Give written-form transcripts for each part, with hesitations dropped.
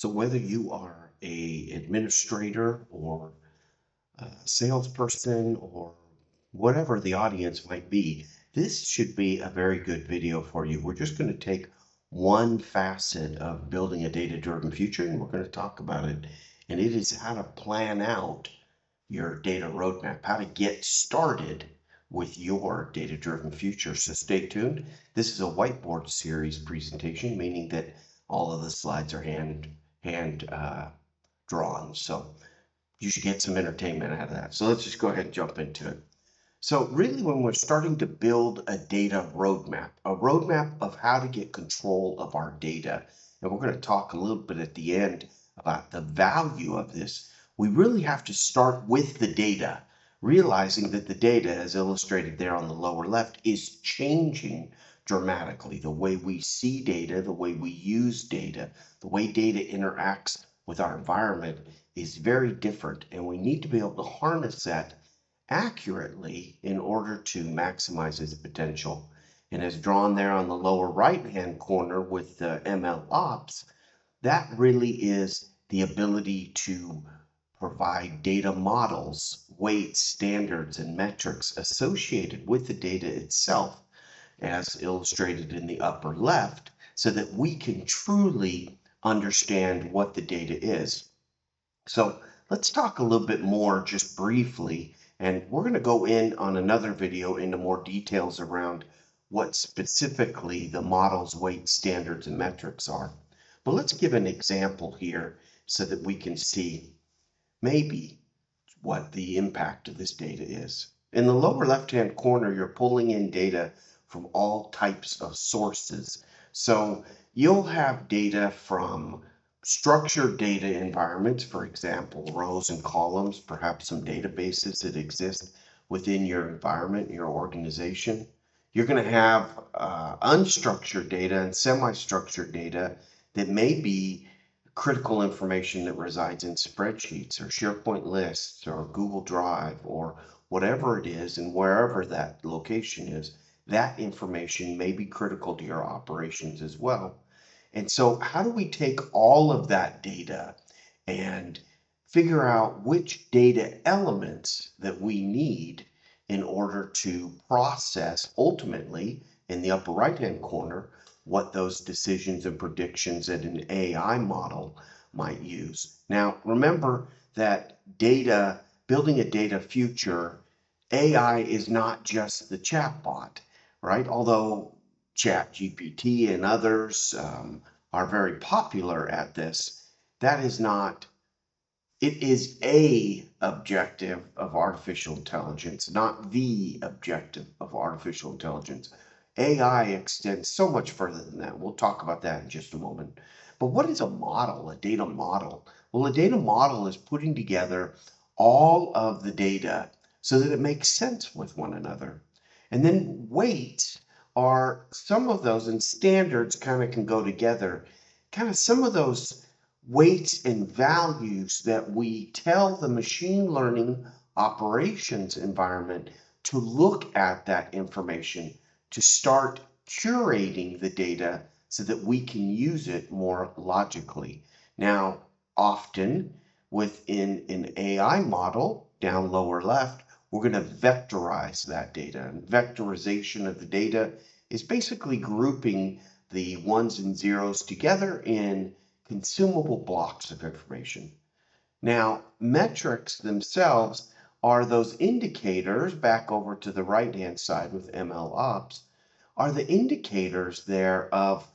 So whether you are a administrator or a salesperson or whatever the audience might be, this should be a very good video for you. We're just going to take one facet of building a data-driven future and we're going to talk about it. And it is how to plan out your data roadmap, how to get started with your data-driven future. So stay tuned. This is a whiteboard series presentation, meaning that all of the slides are hand drawn. So you should get some entertainment out of that. So let's just go ahead and jump into it. So really, when we're starting to build a data roadmap, a roadmap of how to get control of our data, and we're going to talk a little bit at the end about the value of this, we really have to start with the data, realizing that the data, as illustrated there on the lower left, is changing dramatically. The way we see data, the way we use data, the way data interacts with our environment is very different, and we need to be able to harness that accurately in order to maximize its potential. And as drawn there on the lower right-hand corner with the MLOps, that really is the ability to provide data models, weights, standards, and metrics associated with the data itself, as illustrated in the upper left, so that we can truly understand what the data is. So let's talk a little bit more just briefly, and we're going to go in on another video into more details around what specifically the model's weight standards and metrics are. But let's give an example here so that we can see maybe what the impact of this data is. In the lower left-hand corner, you're pulling in data from all types of sources. So you'll have data from structured data environments, for example, rows and columns, perhaps some databases that exist within your environment, your organization. You're going to have unstructured data and semi-structured data that may be critical information that resides in spreadsheets or SharePoint lists or Google Drive or whatever it is, and wherever that location is, that information may be critical to your operations as well. And so how do we take all of that data and figure out which data elements that we need in order to process ultimately in the upper right hand corner what those decisions and predictions that an AI model might use. Now, remember that data, building a data future, AI is not just the chatbot, right? Although ChatGPT and others are very popular at this, that is not, it is a objective of artificial intelligence, not the objective of artificial intelligence. AI extends so much further than that. We'll talk about that in just a moment. But what is a model, a data model? Well, a data model is putting together all of the data so that it makes sense with one another. And then weights are some of those, and standards kind of can go together. Kind of some of those weights and values that we tell the machine learning operations environment to look at that information to start curating the data so that we can use it more logically. Now, often within an AI model, down lower left, we're going to vectorize that data. And vectorization of the data is basically grouping the ones and zeros together in consumable blocks of information. Now, metrics themselves are those indicators, back over to the right-hand side with MLOps, are the indicators there of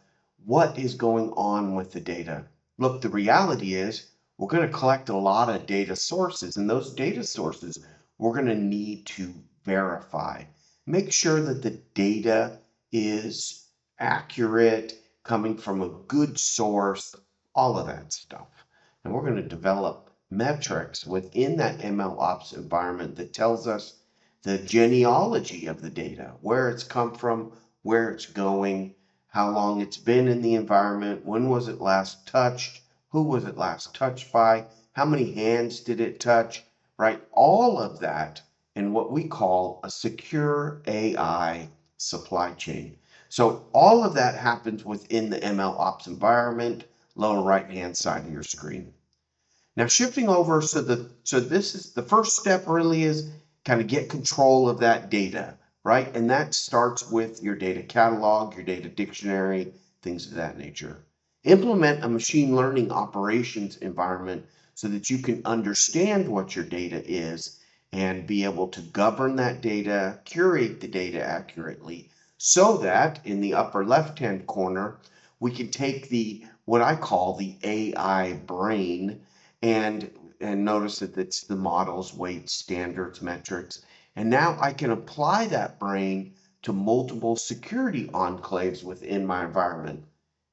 what is going on with the data. Look, the reality is we're going to collect a lot of data sources, and those data sources we're going to need to verify. Make sure that the data is accurate, coming from a good source, all of that stuff. And we're going to develop metrics within that MLOps environment that tells us the genealogy of the data, where it's come from, where it's going, how long it's been in the environment, when was it last touched, who was it last touched by, how many hands did it touch, right? All of that in what we call a secure AI supply chain. So all of that happens within the MLOps environment. lower right-hand side of your screen. Now shifting over, so this is the first step, really is kind of get control of that data, right? And that starts with your data catalog, your data dictionary, things of that nature. Implement a machine learning operations environment so that you can understand what your data is and be able to govern that data, curate the data accurately, so that in the upper left-hand corner, we can take the what I call the AI brain and notice that it's the models, weights, standards, metrics. And now I can apply that brain to multiple security enclaves within my environment.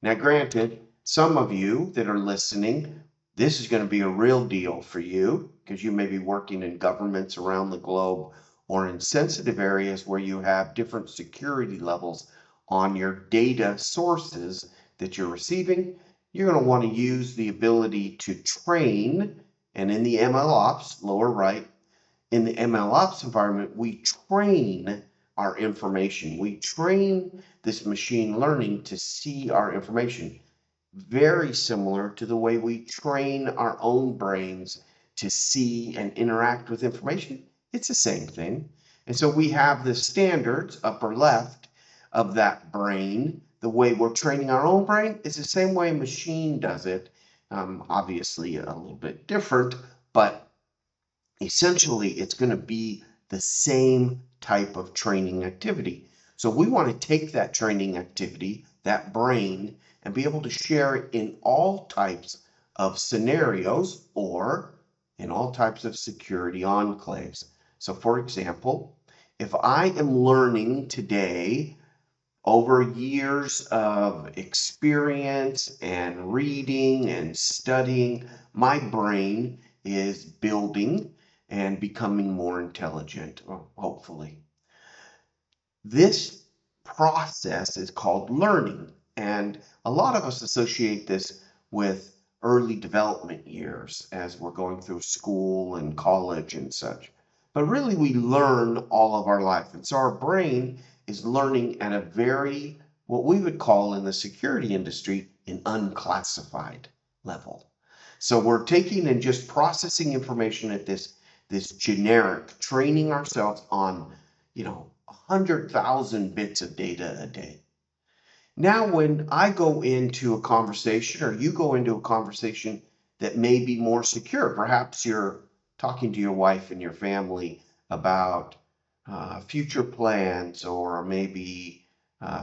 Now, granted, some of you that are listening, this is going to be a real deal for you because you may be working in governments around the globe or in sensitive areas where you have different security levels on your data sources that you're receiving. You're going to want to use the ability to train, and in the MLOps, lower right, in the MLOps environment, we train our information. We train this machine learning to see our information. Very similar to the way we train our own brains to see and interact with information. It's the same thing. And so we have the standards, upper left, of that brain. The way we're training our own brain is the same way a machine does it. Obviously, a little bit different, but essentially it's going to be the same type of training activity. So we want to take that training activity, that brain, and be able to share it in all types of scenarios or in all types of security enclaves. So for example, if I am learning today over years of experience and reading and studying, my brain is building and becoming more intelligent, hopefully. This process is called learning, and a lot of us associate this with early development years as we're going through school and college and such. But really, we learn all of our life, and so our brain is learning at a very, what we would call in the security industry, an unclassified level. So we're taking and just processing information at this generic, training ourselves on, 100,000 bits of data a day. Now, when I go into a conversation or you go into a conversation that may be more secure, perhaps you're talking to your wife and your family about future plans or maybe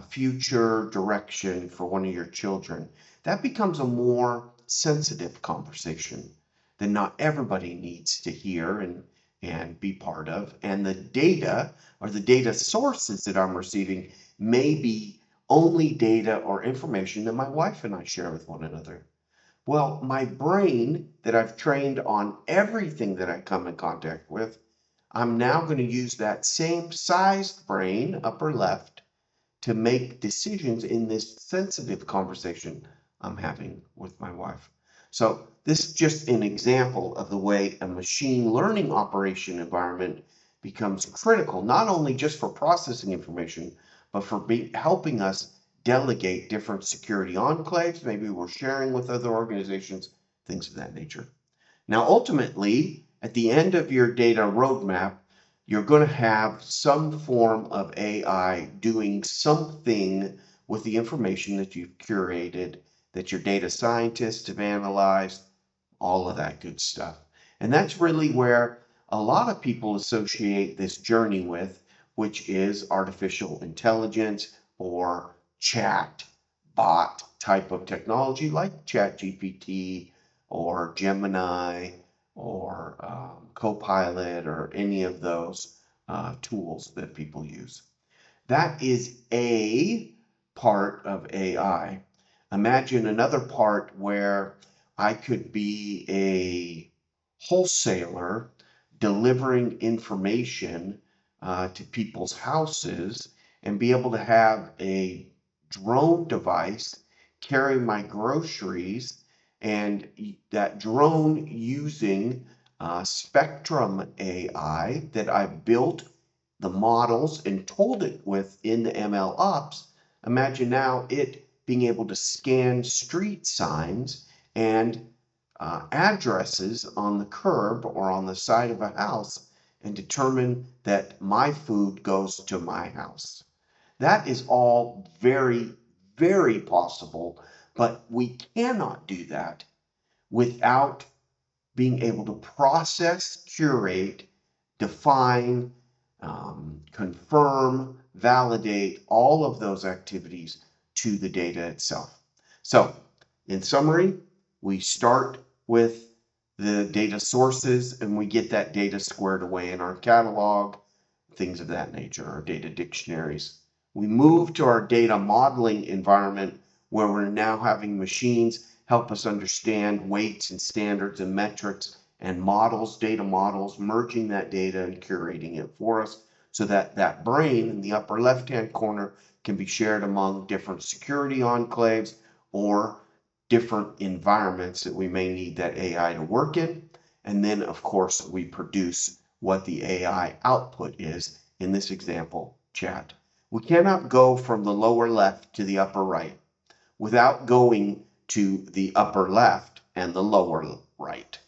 future direction for one of your children, that becomes a more sensitive conversation that not everybody needs to hear and be part of. And the data or the data sources that I'm receiving may be only data or information that my wife and I share with one another. Well, my brain that I've trained on everything that I come in contact with, I'm now going to use that same sized brain, upper left, to make decisions in this sensitive conversation I'm having with my wife. So this is just an example of the way a machine learning operation environment becomes critical, not only just for processing information, but for helping us delegate different security enclaves. Maybe we're sharing with other organizations, things of that nature. Now, ultimately, at the end of your data roadmap, you're going to have some form of AI doing something with the information that you've curated, that your data scientists have analyzed, all of that good stuff. And that's really where a lot of people associate this journey with, which is artificial intelligence or chat bot type of technology like ChatGPT or Gemini or Copilot or any of those tools that people use. That is a part of AI. Imagine another part where I could be a wholesaler delivering information to people's houses and be able to have a drone device carry my groceries, and that drone using Spectrum AI that I built the models and told it with in the ML ops. Imagine now it being able to scan street signs and addresses on the curb or on the side of a house and determine that my food goes to my house. That is all very, very possible, but we cannot do that without being able to process, curate, define, confirm, validate all of those activities to the data itself. So, in summary, we start with the data sources and we get that data squared away in our catalog, things of that nature, our data dictionaries. We move to our data modeling environment where we're now having machines help us understand weights and standards and metrics and models, data models, merging that data and curating it for us so that that brain in the upper left-hand corner can be shared among different security enclaves or different environments that we may need that AI to work in. And then, of course, we produce what the AI output is, in this example, chat. We cannot go from the lower left to the upper right without going to the upper left and the lower right.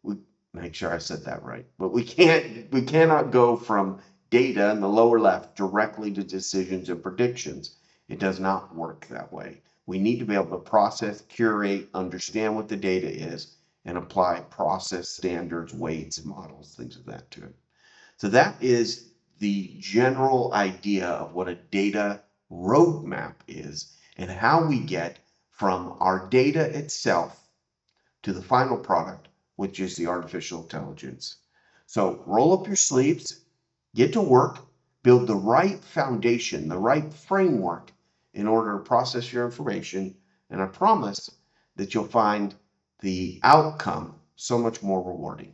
We make sure I said that right. But we cannot go from data in the lower left directly to decisions and predictions. It does not work that way. We need to be able to process, curate, understand what the data is, and apply process standards, weights, models, things of that to it. So that is the general idea of what a data roadmap is and how we get from our data itself to the final product, which is the artificial intelligence. So roll up your sleeves, get to work, build the right foundation, the right framework in order to process your information, and I promise that you'll find the outcome so much more rewarding.